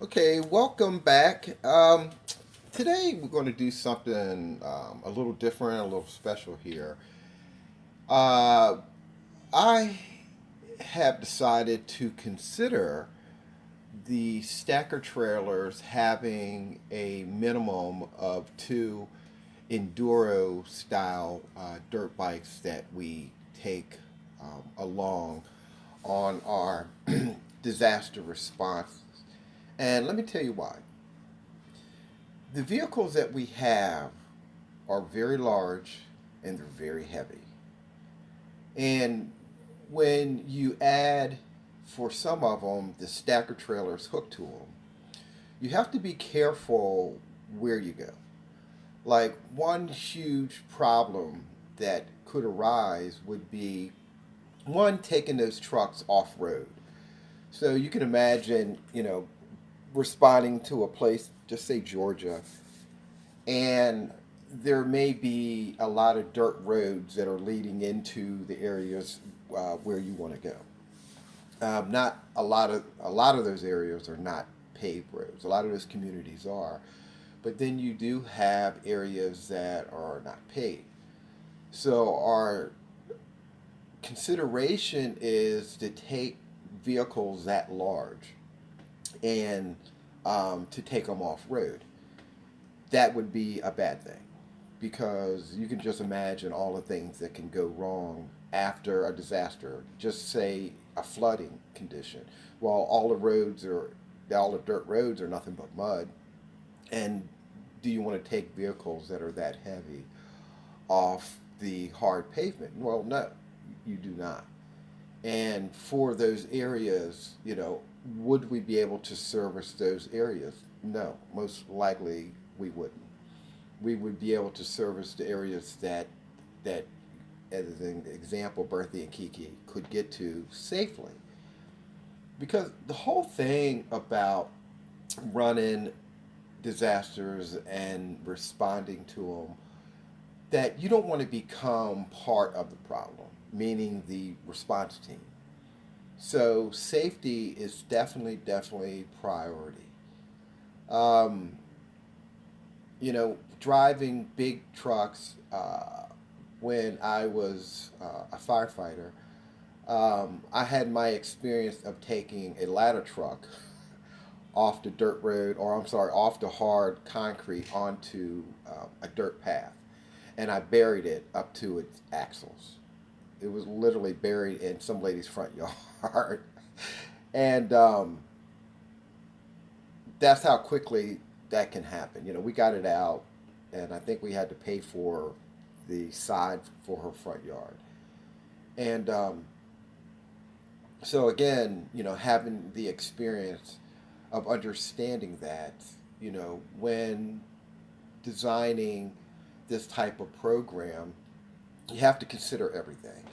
Okay, welcome back. Today we're going to do something a little different, a little special here. Uh, I have decided to consider the stacker trailers having a minimum of two enduro style dirt bikes that we take along on our disaster response. And let me tell you why. The vehicles that we have are very large and they're very heavy. And when you add, for some of them, the stacker trailers hooked to them, you have to be careful where you go. Like, one huge problem that could arise would be one, taking those trucks off road. So you can imagine, responding to a place, just say Georgia, and there may be a lot of dirt roads that are leading into the areas where you want to go. Not a lot of those areas are not paved roads. A lot of those communities are, but then you do have areas that are not paved. So our consideration is to take vehicles that large and to take them off road. That would be a bad thing because you can just imagine all the things that can go wrong after a disaster. Just say a flooding condition. Well, all the dirt roads are nothing but mud. And do you want to take vehicles that are that heavy off the hard pavement? Well, no, you do not. And for those areas, would we be able to service those areas? No, most likely we wouldn't. We would be able to service the areas that, as an example, Bertha and Kiki could get to safely. Because the whole thing about running disasters and responding to them, that you don't want to become part of the problem, meaning the response team. So safety is definitely priority. Um, Driving big trucks when I was a firefighter, I had my experience of taking a ladder truck off the dirt road, or I'm sorry, off the hard concrete onto a dirt path, and I buried it up to its axles. It was literally buried in some lady's front yard, and that's how quickly that can happen. We got it out, and I think we had to pay for the side for her front yard. And so again, having the experience of understanding that, when designing this type of program, you have to consider everything.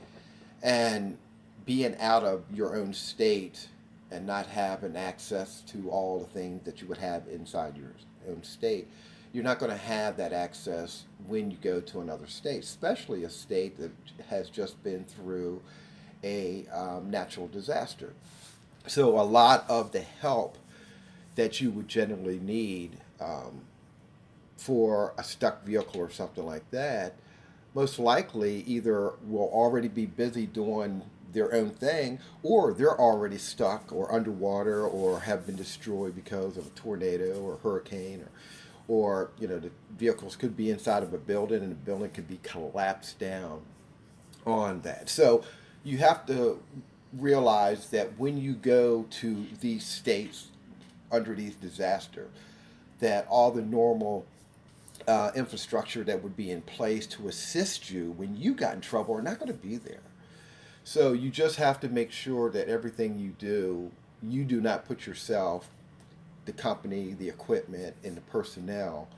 And being out of your own state and not having access to all the things that you would have inside your own state, you're not going to have that access when you go to another state, especially a state that has just been through a natural disaster. So a lot of the help that you would generally need for a stuck vehicle or something like that, most likely either will already be busy doing their own thing, or they're already stuck or underwater or have been destroyed because of a tornado or hurricane, or the vehicles could be inside of a building and the building could be collapsed down on that. So you have to realize that when you go to these states under these disasters, that all the normal infrastructure that would be in place to assist you when you got in trouble are not going to be there. So you just have to make sure that everything you do not put yourself, the company, the equipment, and the personnel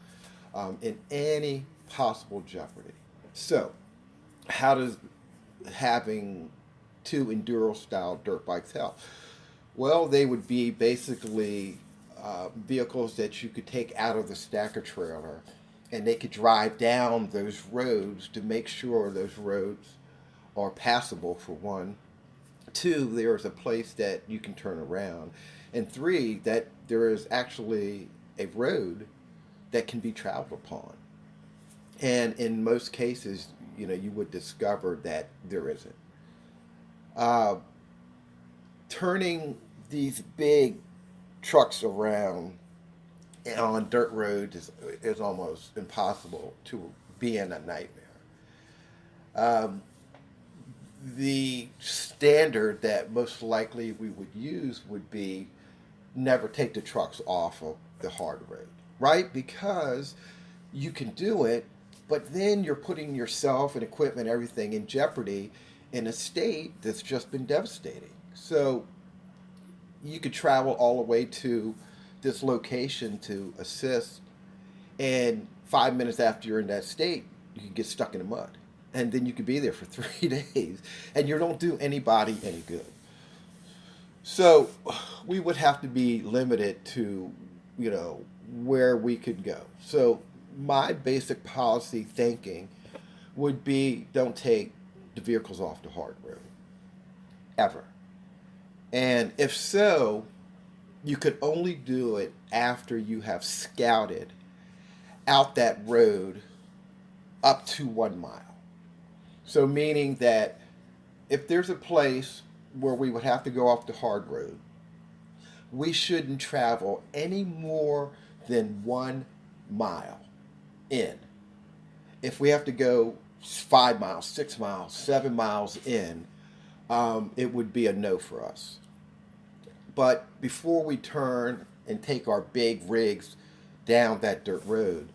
in any possible jeopardy. So, how does having two enduro style dirt bikes help? Well, they would be basically vehicles that you could take out of the stacker trailer and they could drive down those roads to make sure those roads are passable, for one. Two, there's a place that you can turn around. and three, that there is actually a road that can be traveled upon. And in most cases, you would discover that there isn't. Uh, Turning these big trucks around on dirt roads is almost impossible to be in a nightmare. Um, the standard that most likely we would use would be never take the trucks off of the hard road, right? Because you can do it, but then you're putting yourself and equipment, everything in jeopardy in a state that's just been devastating. So you could travel all the way to this location to assist, and 5 minutes after you're in that state, you can get stuck in the mud. And then you could be there for 3 days, and you don't do anybody any good. So we would have to be limited to, where we could go. So my basic policy thinking would be don't take the vehicles off the hard road, ever. And if so, you could only do it after you have scouted out that road up to 1 mile. So, meaning that if there's a place where we would have to go off the hard road, we shouldn't travel any more than 1 mile in. If we have to go 5 miles, 6 miles, 7 miles in, it would be a no for us. But before we turn and take our big rigs down that dirt road,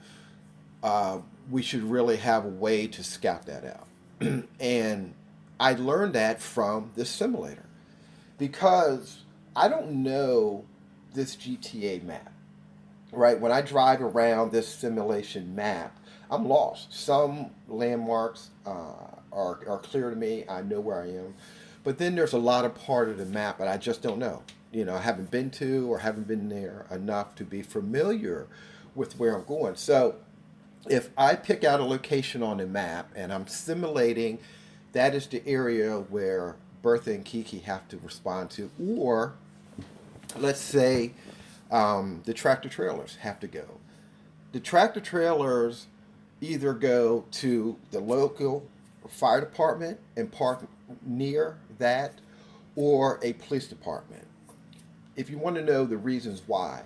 we should really have a way to scout that out. And I learned that from this simulator because I don't know this GTA map, right? When I drive around this simulation map, I'm lost. Some landmarks are clear to me. I know where I am. But then there's a lot of part of the map that I just don't know. I haven't been to or haven't been there enough to be familiar with where I'm going. So if I pick out a location on the map and I'm simulating that is the area where Bertha and Kiki have to respond to, or let's say the tractor trailers have to go. The tractor trailers either go to the local fire department and park near that, or a police department. If you want to know the reasons why,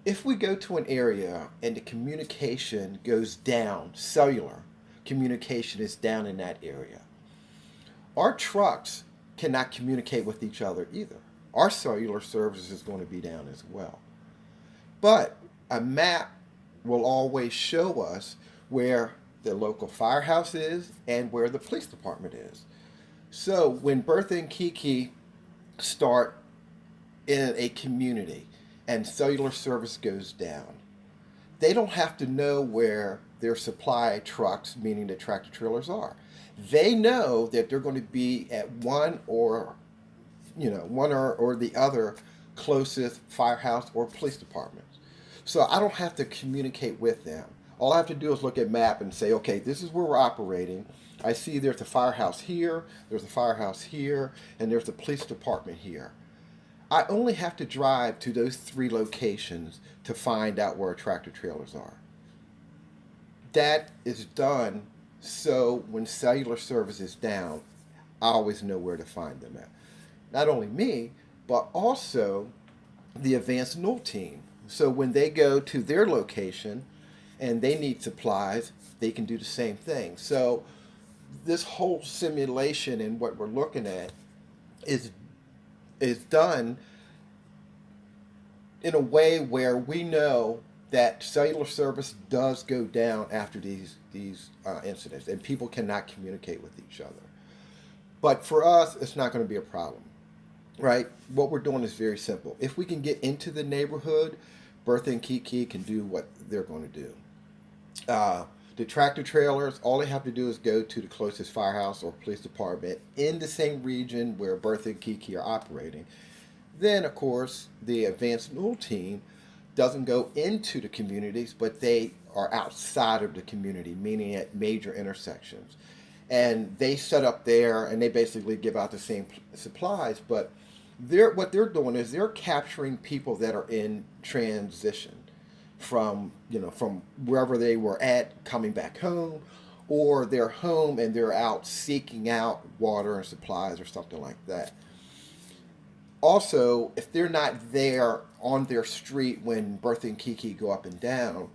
if we go to an area and the communication goes down, cellular communication is down in that area, our trucks cannot communicate with each other either. Our cellular service is going to be down as well. But a map will always show us where the local firehouse is and where the police department is. So when Bertha and Kiki start in a community and cellular service goes down, they don't have to know where their supply trucks, meaning the tractor trailers, are. They know that they're going to be at one or the other closest firehouse or police departments. So I don't have to communicate with them. All I have to do is look at map and say, okay, this is where we're operating. I see there's a firehouse here, there's a firehouse here, and there's a police department here. I only have to drive to those 3 locations to find out where tractor trailers are. That is done so when cellular service is down, I always know where to find them at. Not only me, but also the advanced null team. So when they go to their location and they need supplies, they can do the same thing. So this whole simulation and what we're looking at is done in a way where we know that cellular service does go down after these incidents, and people cannot communicate with each other. But for us, it's not going to be a problem, right? What we're doing is very simple. If we can get into the neighborhood, Bertha and Kiki can do what they're going to do. The tractor trailers, all they have to do is go to the closest firehouse or police department in the same region where Bertha and Kiki are operating. Then, of course, the advanced null team doesn't go into the communities, but they are outside of the community, meaning at major intersections. And they set up there and they basically give out the same supplies, but What they're doing is they're capturing people that are in transition from from wherever they were at coming back home, or they're home and they're out seeking out water and supplies or something like that. Also, if they're not there on their street when Bertha and Kiki go up and down,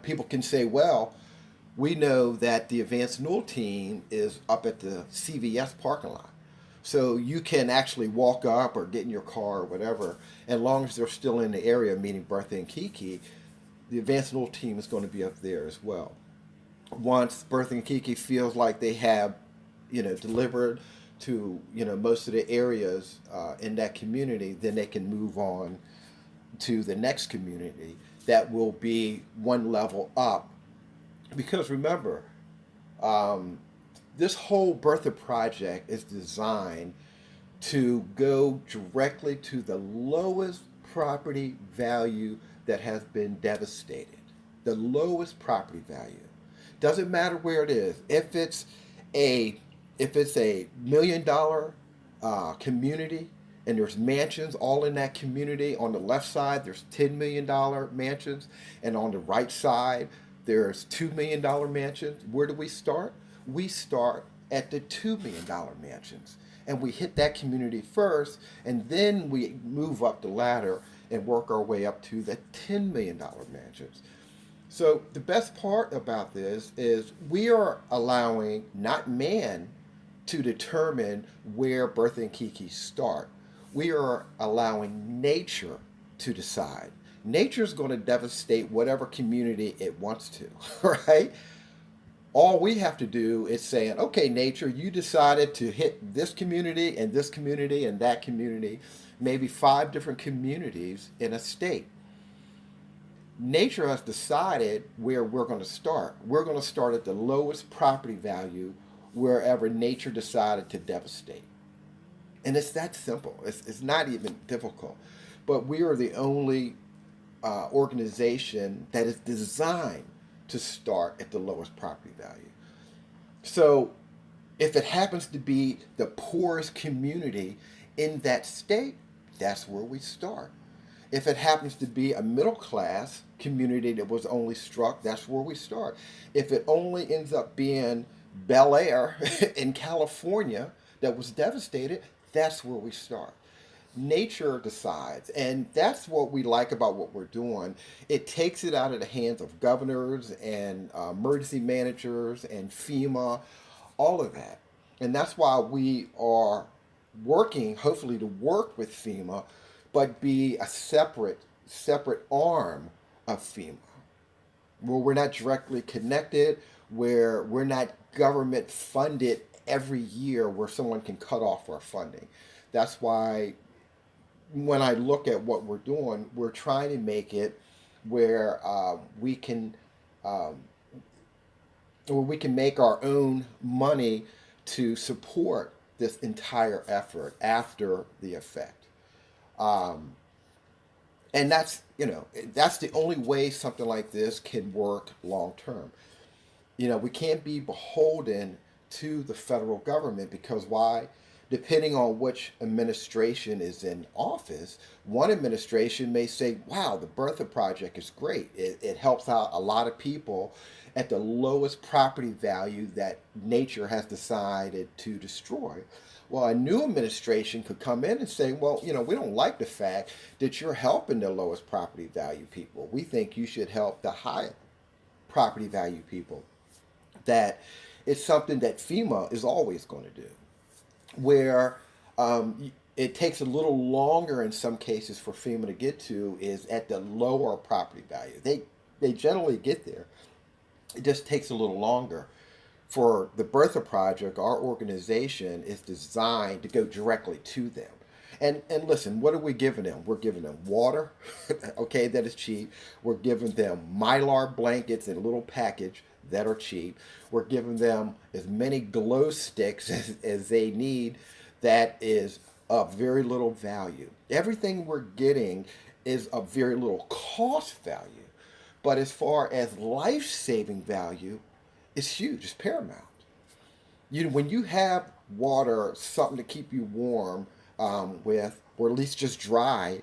people can say, well, we know that the advanced null team is up at the CVS parking lot. So you can actually walk up or get in your car or whatever. As long as they're still in the area, meaning Bertha and Kiki, the advanced null team is going to be up there as well. Once Bertha and Kiki feels like they have, delivered to, most of the areas in that community, then they can move on to the next community that will be one level up. Because remember, um, this whole Bertha project is designed to go directly to the lowest property value that has been devastated. The lowest property value. Doesn't matter where it is. A if it's a $1 million community and there's mansions all in that community, on the left side there's $10 million mansions, and on the right side there's $2 million mansions. Where do we start? We start at the $2 million mansions, and we hit that community first, and then we move up the ladder and work our way up to the $10 million mansions. So the best part about this is we are allowing not man to determine where Bertha and Kiki start. We are allowing nature to decide. Nature is going to devastate whatever community it wants to, right? All we have to do is saying, okay, nature, you decided to hit this community and this community and that community, maybe 5 different communities in a state. Nature has decided where we're going to start. We're going to start at the lowest property value wherever nature decided to devastate. And it's that simple. It's not even difficult. But we are the only organization that is designed to start at the lowest property value. So if it happens to be the poorest community in that state, that's where we start. If it happens to be a middle class community that was only struck, that's where we start. If it only ends up being Bel Air in California that was devastated, that's where we start. Nature decides, and that's what we like about what we're doing. It takes it out of the hands of governors and emergency managers and FEMA, all of that. And that's why we are working, hopefully, to work with FEMA, but be a separate arm of FEMA, where we're not directly connected, where we're not government funded every year, where someone can cut off our funding. That's why when I look at what we're doing, we're trying to make it where um, we can make our own money to support this entire effort after the effect. Um, and that's the only way something like this can work long term. We can't be beholden to the federal government, because why? Depending on which administration is in office, one administration may say, wow, the Bertha Project is great. It helps out a lot of people at the lowest property value that nature has decided to destroy. Well, a new administration could come in and say, well, we don't like the fact that you're helping the lowest property value people. We think you should help the high property value people. That it's something that FEMA is always going to do, where it takes a little longer in some cases for FEMA to get to is at the lower property value. They generally get there. It just takes a little longer. For the Bertha Project, our organization is designed to go directly to them. And listen, what are we giving them? We're giving them water, okay, that is cheap. We're giving them Mylar blankets in a little package that are cheap. We're giving them as many glow sticks as they need that is of very little value. Everything we're getting is of very little cost value. But as far as life-saving value, it's huge, it's paramount. When you have water, something to keep you warm, with, or at least just dry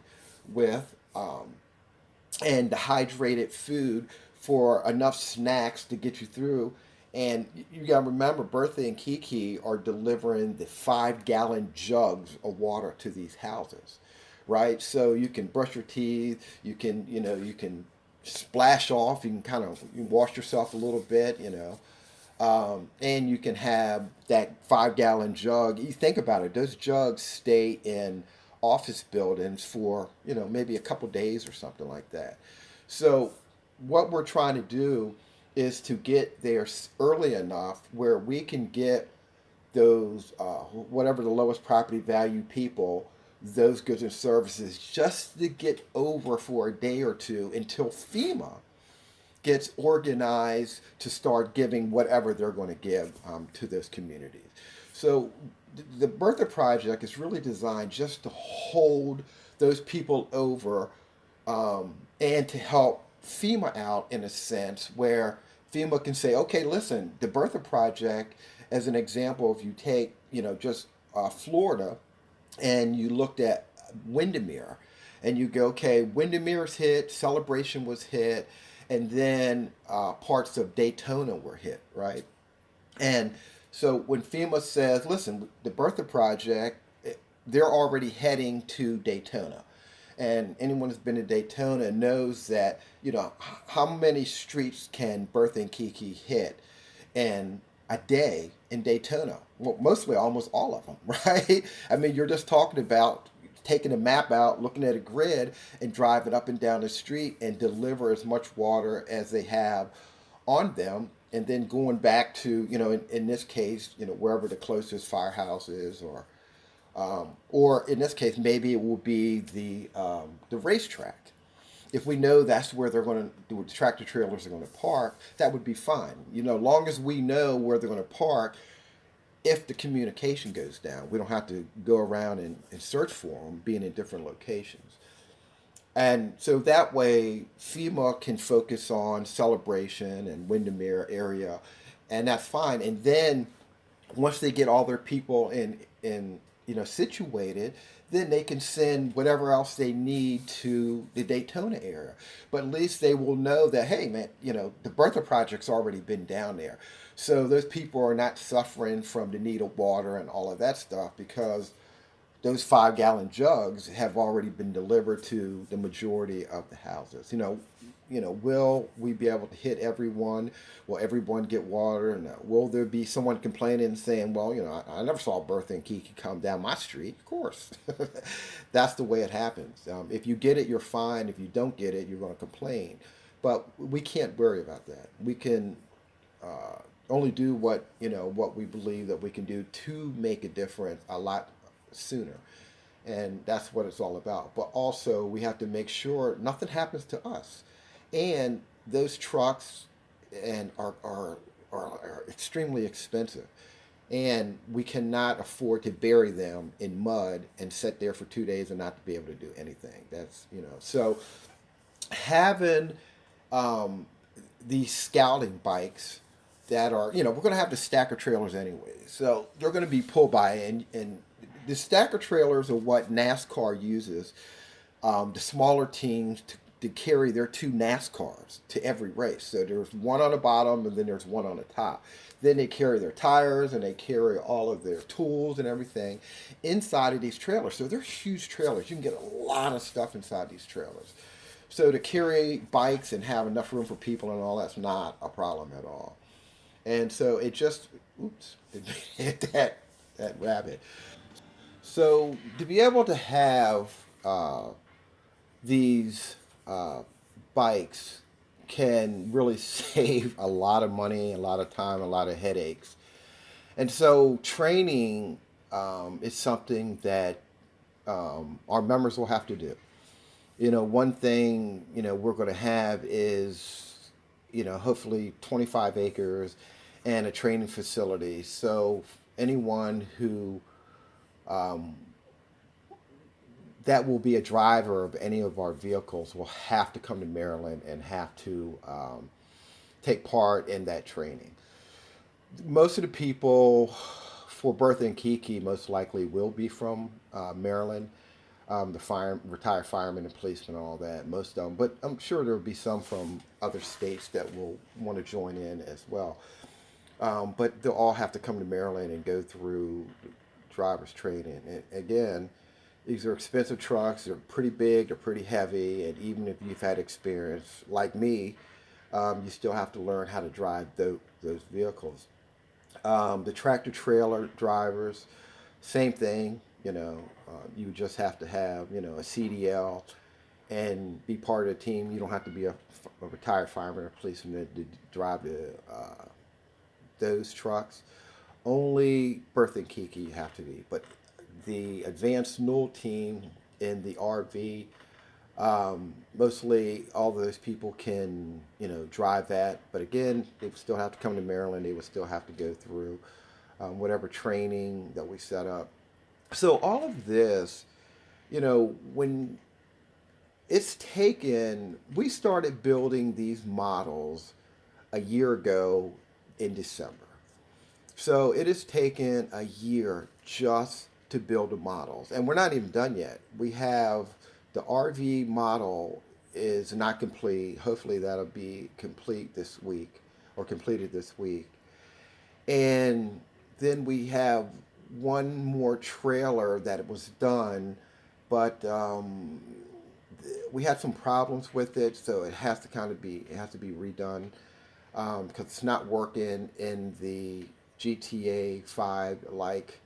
with, and hydrated food for enough snacks to get you through. And you got to remember, Bertha and Kiki are delivering the 5 gallon jugs of water to these houses, right? So you can brush your teeth, you can splash off, you can kind of wash yourself a little bit, and you can have that 5 gallon jug. You think about it; those jugs stay in office buildings for maybe a couple days or something like that. So what we're trying to do is to get there early enough where we can get those whatever the lowest property value people those goods and services just to get over for a day or two until FEMA gets organized to start giving whatever they're going to give to those communities. So the Bertha Project is really designed just to hold those people over, and to help FEMA out in a sense where FEMA can say, okay, listen, the Bertha Project, as an example, if you take, just Florida, and you looked at Windermere, and you go, okay, Windermere's hit, Celebration was hit, and then parts of Daytona were hit, right? And so when FEMA says, listen, the Bertha Project, they're already heading to Daytona. And anyone who's been to Daytona knows that, how many streets can Bertha and Kiki hit in a day in Daytona? Well, mostly almost all of them, right? I mean, you're just talking about taking a map out, looking at a grid, and driving up and down the street and deliver as much water as they have on them, and then going back to, in this case, wherever the closest firehouse is, or in this case, maybe it will be the racetrack. If we know that's where they're going to do, the tractor trailers are going to park, that would be fine. Long as we know where they're going to park, if the communication goes down, we don't have to go around and search for them being in different locations. And so that way, FEMA can focus on Celebration and Windermere area, and that's fine. And then once they get all their people in situated, then they can send whatever else they need to the Daytona area. But at least they will know that, hey man, the Bertha Project's already been down there, so those people are not suffering from the need of water and all of that stuff because those 5 gallon jugs have already been delivered to the majority of the houses. Will we be able to hit everyone? Will everyone get water? And will there be someone complaining and saying, well, I never saw Bertha and Kiki come down my street? Of course. That's the way it happens. If you get it, you're fine. If you don't get it, you're going to complain. But we can't worry about that. We can only do what we believe that we can do to make a difference a lot sooner. And that's what it's all about. But also, we have to make sure nothing happens to us. And those trucks are extremely expensive. And we cannot afford to bury them in mud and sit there for 2 days and not to be able to do anything. So having these scouting bikes that are, we're going to have the stacker trailers anyway. So they're going to be pulled by, and the stacker trailers are what NASCAR uses, the smaller teams to carry their 2 NASCARs to every race. So there's one on the bottom and then there's one on the top. Then they carry their tires and they carry all of their tools and everything inside of these trailers. So they're huge trailers. You can get a lot of stuff inside these trailers. So to carry bikes and have enough room for people and all, that's not a problem at all. And so it just, oops, it hit that rabbit. So to be able to have these bikes can really save a lot of money, a lot of time, a lot of headaches. And so training is something that our members will have to do. One thing, we're going to have is, hopefully 25 acres and a training facility. So anyone who that will be a driver of any of our vehicles will have to come to Maryland and have to take part in that training. Most of the people for Bertha and Kiki, most likely will be from Maryland. The retired firemen and policemen and all that, most of them. But I'm sure there will be some from other states that will want to join in as well. But they'll all have to come to Maryland and go through driver's training. And again, these are expensive trucks. They're pretty big. They're pretty heavy. And even if you've had experience, like me, you still have to learn how to drive those vehicles. The tractor trailer drivers, same thing. You just have to have a CDL and be part of the team. You don't have to be a retired fireman or policeman to drive those trucks. Only Bertha and Kiki you have to be. But the advanced null team in the RV, mostly all those people can drive that. But again, they would still have to come to Maryland. They would still have to go through whatever training that we set up. So all of this, when it's taken, we started building these models a year ago in December. So it has taken a year just to build the models. And we're not even done yet. We have the RV model is not complete. Hopefully that'll be complete this week or completed this week. And then we have one more trailer that was done, but we had some problems with it, so it has to be redone because it's not working in the GTA 5. Like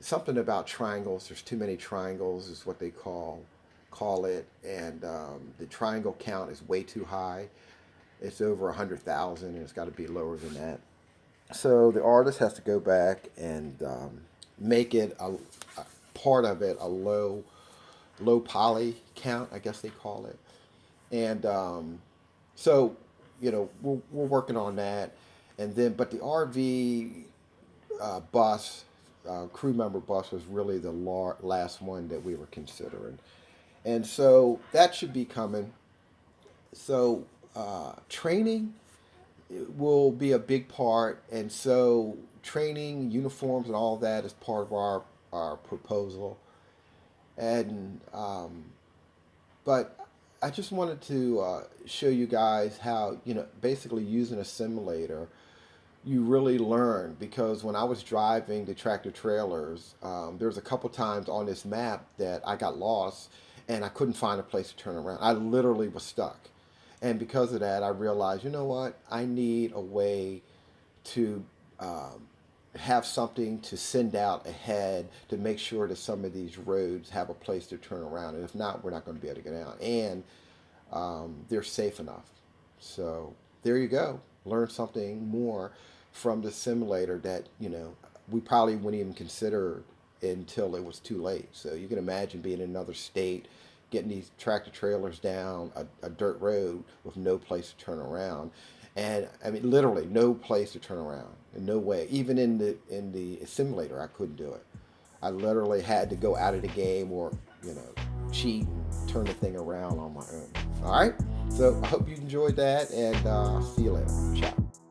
something about triangles. There's too many triangles, is what they call it, and the triangle count is way too high. It's over 100,000, and it's got to be lower than that. So the artist has to go back and make it a part of it a low poly count, I guess they call it. And so we're working on that, and then but the RV bus, crew member bus, was really the last one that we were considering, and so that should be coming. So training will be a big part, and so training, uniforms, and all that is part of our proposal. And but I just wanted to show you guys how basically using a simulator you really learn, because when I was driving the tractor trailers, there was a couple times on this map that I got lost and I couldn't find a place to turn around. I literally was stuck. And because of that, I realized, you know what? I need a way to have something to send out ahead to make sure that some of these roads have a place to turn around. And if not, we're not going to be able to get out. And they're safe enough. So there you go. Learn something more from the simulator that, we probably wouldn't even consider until it was too late. So you can imagine being in another state, getting these tractor trailers down a dirt road with no place to turn around. And I mean, literally no place to turn around, in no way. Even in the simulator, I couldn't do it. I literally had to go out of the game or, cheat and turn the thing around on my own. All right. So I hope you enjoyed that, and see you later. Ciao.